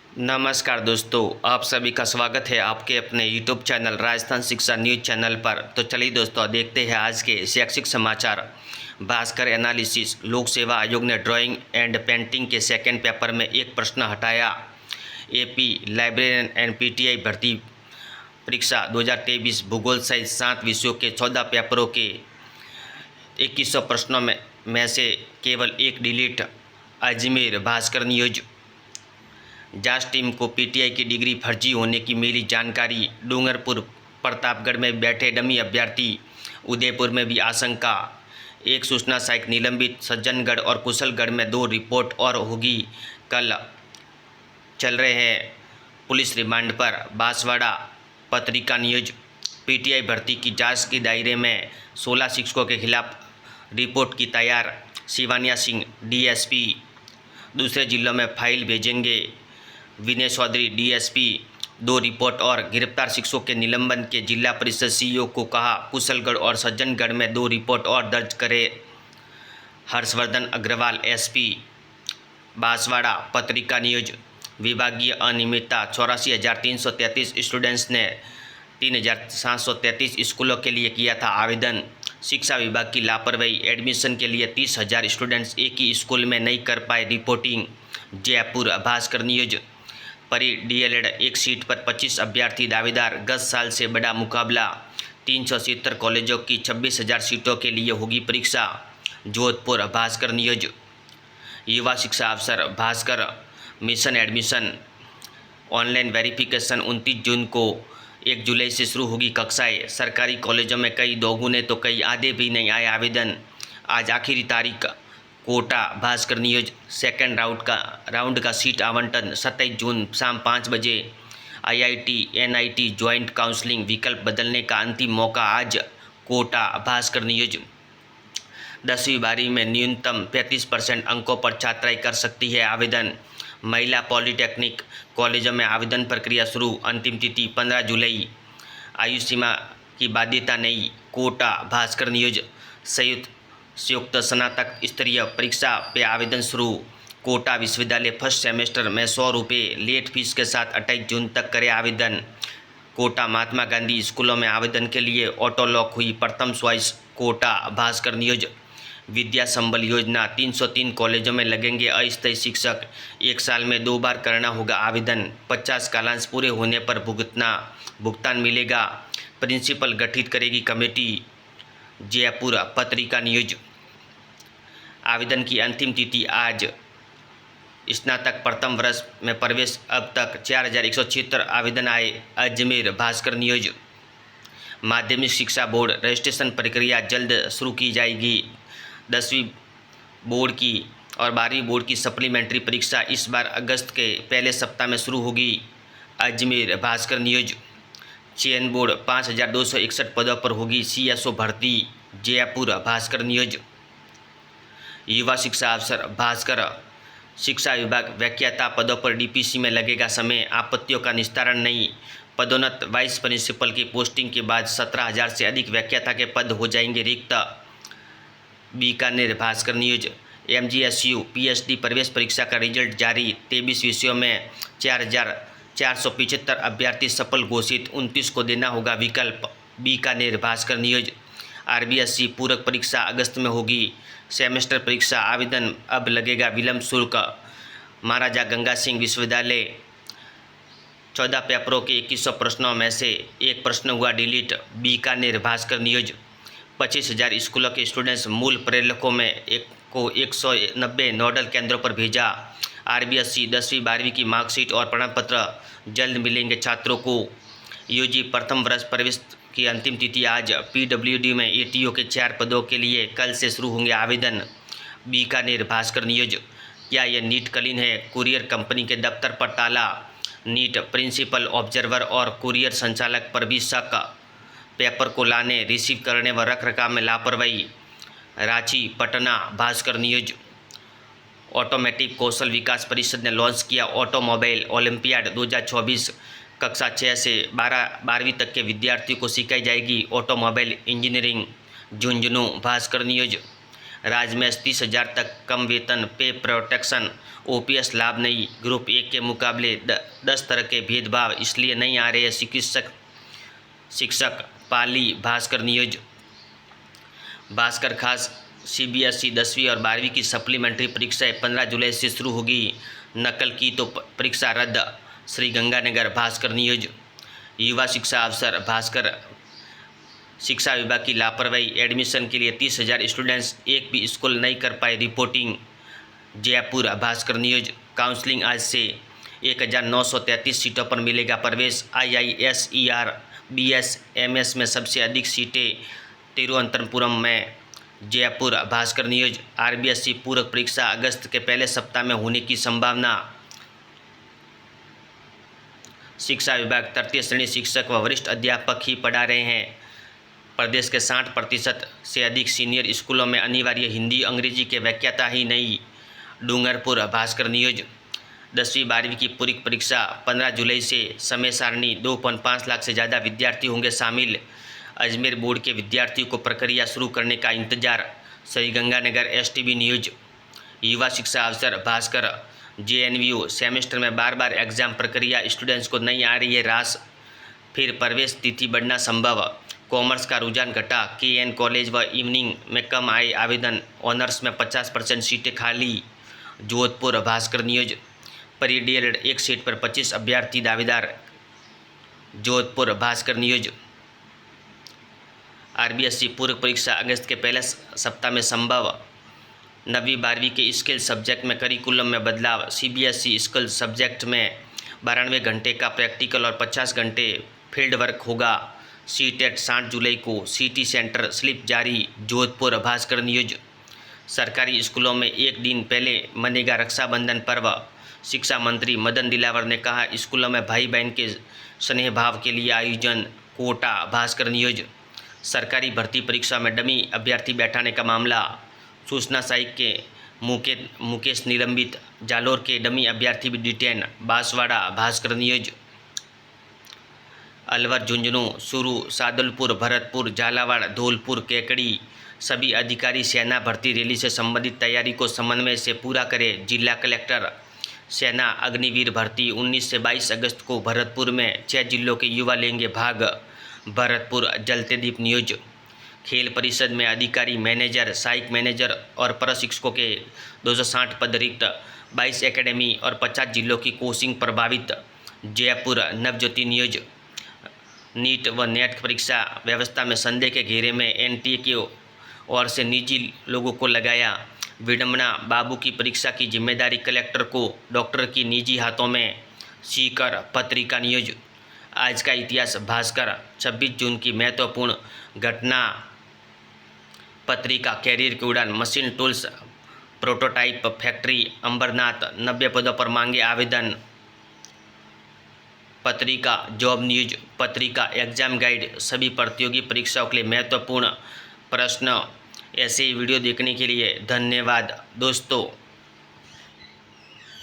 नमस्कार दोस्तों, आप सभी का स्वागत है आपके अपने YouTube चैनल राजस्थान शिक्षा न्यूज़ चैनल पर। तो चलिए दोस्तों, देखते हैं आज के शैक्षिक समाचार। भास्कर एनालिसिस। लोक सेवा आयोग ने ड्राइंग एंड पेंटिंग के सेकंड पेपर में एक प्रश्न हटाया। एपी लाइब्रेरियन एंड पीटीआई भर्ती परीक्षा 2023 भूगोल सहित 7 विषयों के 14 पेपरों के 2100 प्रश्नों में से केवल एक डिलीट। अजमेर। भास्कर न्यूज। जांच टीम को पीटीआई की डिग्री फर्जी होने की मिली जानकारी। डूंगरपुर प्रतापगढ़ में बैठे डमी अभ्यर्थी। उदयपुर में भी आशंका। एक सूचना सहायक निलंबित। सज्जनगढ़ और कुशलगढ़ में 2 रिपोर्ट और होगी कल। चल रहे हैं पुलिस रिमांड पर। बांसवाड़ा। पत्रिका न्यूज। पीटीआई भर्ती की जांच के दायरे में 16 शिक्षकों के खिलाफ रिपोर्ट की तैयार। शिवानिया सिंह डीएसपी। दूसरे जिलों में फाइल भेजेंगे। विनय चौधरी डीएसपी। 2 रिपोर्ट और। गिरफ्तार शिक्षकों के निलंबन के जिला परिषद सीईओ को कहा। कुशलगढ़ और सज्जनगढ़ में 2 रिपोर्ट और दर्ज करे। हर्षवर्धन अग्रवाल एसपी। बांसवाड़ा। पत्रिका न्यूज। विभागीय अनियमितता। 84,333 स्टूडेंट्स ने 3,733 स्कूलों के लिए किया था आवेदन। शिक्षा विभाग की लापरवाही। एडमिशन के लिए 30,000 स्टूडेंट्स एक ही स्कूल में नहीं कर पाए रिपोर्टिंग। जयपुर। भास्कर न्यूज। परी डीएलएड एक सीट पर 25 अभ्यर्थी दावेदार। 10 साल से बड़ा मुकाबला। 370 कॉलेजों की 26,000 सीटों के लिए होगी परीक्षा। जोधपुर। भास्कर न्यूज। युवा शिक्षा अफसर। Bhaskar. Mission admission. Online verification 29 जून को। 1 जुलाई से शुरू होगी कक्षाएं। सरकारी कॉलेजों में कई दोगुने तो कई आधे भी नहीं आए आवेदन। आज आखिरी तारीख। Kota. Bhaskar news. Second round का सीट आवंटन 27 जून शाम 5 बजे। आईआईटी एनआईटी ज्वाइंट काउंसलिंग विकल्प बदलने का अंतिम मौका आज। कोटा। भास्कर न्यूज। 10वीं बारी में न्यूनतम 35% अंकों पर छात्राएं कर सकती है आवेदन। महिला पॉलिटेक्निक कॉलेजों में आवेदन प्रक्रिया शुरू। अंतिम तिथि 15 जुलाई। आयु सीमा की बाध्यता नहीं। कोटा। भास्कर न्यूज। संयुक्त स्नातक स्तरीय परीक्षा पे आवेदन शुरू। कोटा विश्वविद्यालय फर्स्ट सेमेस्टर में 100 रुपये लेट फीस के साथ 28 जून तक करे आवेदन। कोटा। महात्मा गांधी स्कूलों में आवेदन के लिए ऑटो लॉक हुई प्रथम चॉइस। कोटा। भास्कर न्यूज। विद्या संबल योजना। 303 कॉलेजों में लगेंगे अस्थायी शिक्षक। 1 साल में 2 बार करना होगा आवेदन। 50 कालांश पूरे होने पर भुगतान मिलेगा। प्रिंसिपल गठित करेगी कमेटी। जयपुर। पत्रिका न्यूज। आवेदन की अंतिम तिथि आज। स्नातक प्रथम वर्ष में प्रवेश अब तक 4,176 आवेदन आए। अजमेर। भास्कर न्यूज। माध्यमिक शिक्षा बोर्ड रजिस्ट्रेशन प्रक्रिया जल्द शुरू की जाएगी। 10वीं बोर्ड की और 12वीं बोर्ड की सप्लीमेंट्री परीक्षा इस बार अगस्त के पहले सप्ताह में शुरू होगी। अजमेर। भास्कर न्यूज। चयन बोर्ड 5,261 पदों पर होगी सीएसओ भर्ती। जयपुर। भास्कर न्यूज। युवा शिक्षा अफसर। भास्कर। शिक्षा विभाग व्याख्याता पदों पर डीपीसी में लगेगा समय। आपत्तियों का निस्तारण नहीं। पदोन्नत वाइस प्रिंसिपल की पोस्टिंग के बाद 17,000 से अधिक व्याख्याता के पद हो जाएंगे रिक्त। Bikaner. Bhaskar news. MGSU PhD प्रवेश परीक्षा का रिजल्ट जारी। 23 विषयों में 4,475 अभ्यर्थी सफल घोषित। 29 को देना होगा विकल्प। बीकानेर। भास्कर न्यूज। आरबीएससी पूरक परीक्षा अगस्त में होगी। सेमेस्टर परीक्षा आवेदन अब लगेगा विलंब शुल्क। महाराजा गंगा सिंह विश्वविद्यालय 14 पेपरों के 2100 प्रश्नों में से एक प्रश्न हुआ डिलीट। बीकानेर। भास्कर न्यूज। 25,000 स्कूलों के स्टूडेंट्स मूल प्रेरकों में 190 नोडल केंद्रों पर भेजा। आरबीएससी 10वीं 12वीं की मार्कशीट और प्रमाण पत्र जल्द मिलेंगे छात्रों को। यूजी प्रथम वर्ष प्रवेश की अंतिम तिथि आज। पीडब्ल्यूडी में एटीओ के 4 पदों के लिए कल से शुरू होंगे आवेदन। बीकानेर। भास्कर न्यूज। क्या यह नीट कलीन है? कुरियर कंपनी के दफ्तर पर ताला। नीट प्रिंसिपल ऑब्जर्वर और कुरियर संचालक पर भी शक। पेपर को लाने रिसीव करने व रखरखाव में लापरवाही। रांची। पटना। भास्कर न्यूज। ऑटोमेटिव कौशल विकास परिषद ने लॉन्च किया ऑटोमोबाइल ओलंपियाड 2024। कक्षा 6 से 12वीं तक के विद्यार्थियों को सिखाई जाएगी automobile engineering. Jhunjhunu. Bhaskar news. राज्य में 30,000 तक कम वेतन, पे प्रोटेक्शन, ओपीएस लाभ नहीं। ग्रुप ए के मुकाबले 10 तरह के भेदभाव, इसलिए नहीं आ रहे शिक्षक। पाली भास्कर न्यूज। भास्कर खास सीबीएसई 10वीं और 12वीं की सप्लीमेंट्री परीक्षाएं 15 जुलाई से शुरू होगी। नकल की तो परीक्षा रद्द। श्रीगंगानगर। भास्कर न्यूज। युवा शिक्षा अफसर भास्कर। शिक्षा विभाग की लापरवाही, एडमिशन के लिए 30,000 स्टूडेंट्स, एक भी स्कूल नहीं कर पाए reporting. Jaipur. Bhaskar news. Counselling आज से 1933 सीटों पर मिलेगा प्रवेश। IISER BS MS में सबसे अधिक सीटें तिरुवनंतपुरम में। जयपुर। भास्कर न्यूज। RBSE पूरक परीक्षा अगस्त के पहले सप्ताह में होने की संभावना। शिक्षा विभाग तृतीय श्रेणी शिक्षक व वरिष्ठ अध्यापक ही पढ़ा रहे हैं। प्रदेश के 60% से अधिक सीनियर स्कूलों में अनिवार्य हिंदी अंग्रेजी के व्याख्याता ही नहीं। डूंगरपुर। भास्कर न्यूज। 10वीं 12वीं की पूरक परीक्षा 15 जुलाई से। समय सारणी 2.5 लाख से ज़्यादा विद्यार्थी होंगे शामिल। अजमेर बोर्ड के विद्यार्थियों को प्रक्रिया शुरू करने का इंतजार। श्रीगंगानगर। STB news. युवा शिक्षा अफसर भास्कर। JNVU सेमेस्टर में बार बार एग्जाम प्रक्रिया, स्टूडेंट्स को नहीं आ रही है रास, फिर प्रवेश तिथि बढ़ना संभव। कॉमर्स का रुझान घटा। KN कॉलेज व इवनिंग में कम आए आवेदन। ऑनर्स में 50% सीटें खाली। जोधपुर। भास्कर न्यूज। पीडीएलएड एक सीट पर 25 अभ्यर्थी दावेदार। जोधपुर। भास्कर न्यूज। RBSE पूरक परीक्षा अगस्त के पहले सप्ताह में संभव। 9वीं 12वीं के स्किल सब्जेक्ट में करिकुलम में बदलाव। CBSE स्किल सब्जेक्ट में 92 घंटे का प्रैक्टिकल और 50 घंटे फील्ड वर्क होगा। CTET 60 जुलाई को। CT सेंटर स्लिप जारी। जोधपुर। भास्कर न्यूज। सरकारी स्कूलों में एक दिन पहले मनेगा रक्षाबंधन पर्व। शिक्षा मंत्री मदन दिलावर ने कहा, स्कूलों में भाई बहन के स्नेह भाव के लिए आयोजन। कोटा। भास्कर न्यूज। सरकारी भर्ती परीक्षा में डमी अभ्यर्थी बैठाने का मामला। सूचना सहायक के मुकेश निलंबित। जालोर के डमी अभ्यर्थी भी डिटेन। बांसवाड़ा। भास्कर न्यूज। अलवर, झुंझुनू, सुरू, सादुलपुर, भरतपुर, झालावाड़, धौलपुर, केकड़ी सभी अधिकारी सेना भर्ती रैली से संबंधित तैयारी को समन्वय से पूरा करें। जिला कलेक्टर। सेना अग्निवीर भर्ती 19 से 22 अगस्त को भरतपुर में 6 जिलों के युवा लेंगे भाग। भरतपुर। जलते दीप न्यूज। खेल परिषद में अधिकारी, मैनेजर, सहायक मैनेजर और प्रशिक्षकों के 260 पद रिक्त। 22 एकेडमी और 50 जिलों की कोचिंग प्रभावित। जयपुर। नवज्योति न्यूज। नीट व नेट परीक्षा व्यवस्था में संदेह के घेरे में NTA की ओर से निजी लोगों को लगाया विडंबना। बाबू की परीक्षा की जिम्मेदारी कलेक्टर को, डॉक्टर की निजी हाथों में। सीकर। पत्रिका न्यूज। आज का इतिहास। भास्कर। 26 जून की महत्वपूर्ण घटना। पत्रिका। कैरियर की उड़ान। Machine tools prototype factory Ambernath. 90 पदों पर मांगे आवेदन। पत्रिका। Job news. पत्रिका। एग्जाम गाइड सभी प्रतियोगी परीक्षाओं के लिए महत्वपूर्ण प्रश्न। ऐसे ही वीडियो देखने के लिए धन्यवाद दोस्तों।